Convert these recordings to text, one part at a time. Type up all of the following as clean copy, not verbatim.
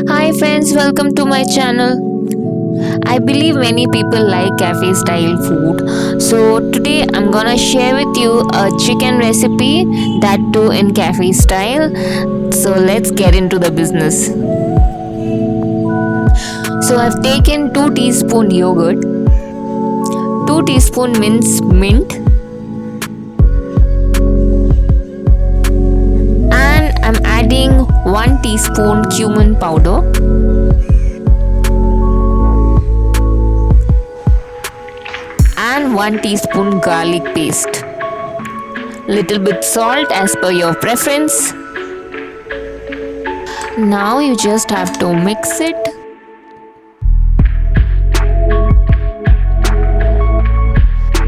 Hi friends, welcome to my channel. I believe many people like cafe style food. So today I'm gonna share with you a chicken recipe, that too in cafe style. So let's get into the business. So I've taken 2 teaspoon yogurt, 2 teaspoon minced mint, and I'm adding 1 teaspoon cumin powder, and 1 teaspoon garlic paste. Little bit salt as per your preference. Now you just have to mix it.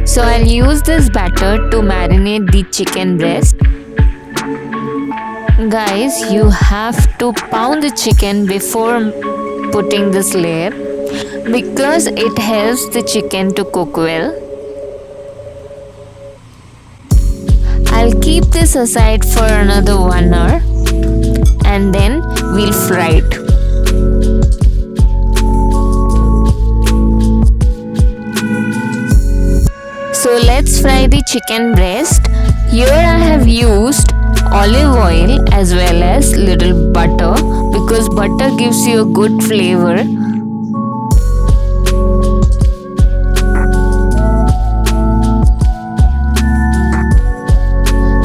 So I'll use this batter to marinate the chicken breast. Guys, you have to pound the chicken before putting this layer because it helps the chicken to cook well. I'll keep this aside for another 1 hour and then we'll fry it. So let's fry the chicken breast. Here I have used olive oil as well as little butter because butter gives you a good flavor.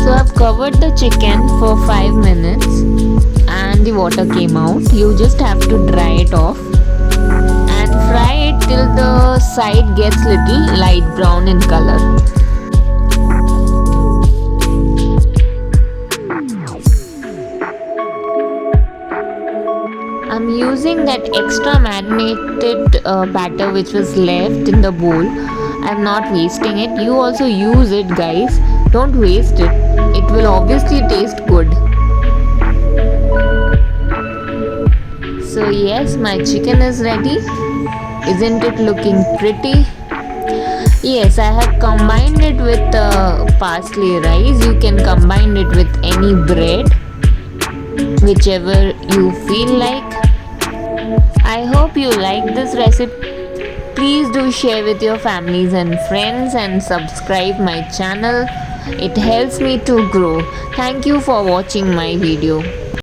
So I've covered the chicken for 5 minutes and the water came out. You just have to dry it off and fry it till the side gets little light brown in color. I'm using that extra marinated batter which was left in the bowl. I'm not wasting it. You also use it, guys. Don't waste it. It will obviously taste good. So yes, my chicken is ready. Isn't it looking pretty? Yes, I have combined it with parsley rice. You can combine it with any bread, whichever you feel like. I hope you like this recipe. Please do share with your families and friends and subscribe my channel. It helps me to grow. Thank you for watching my video.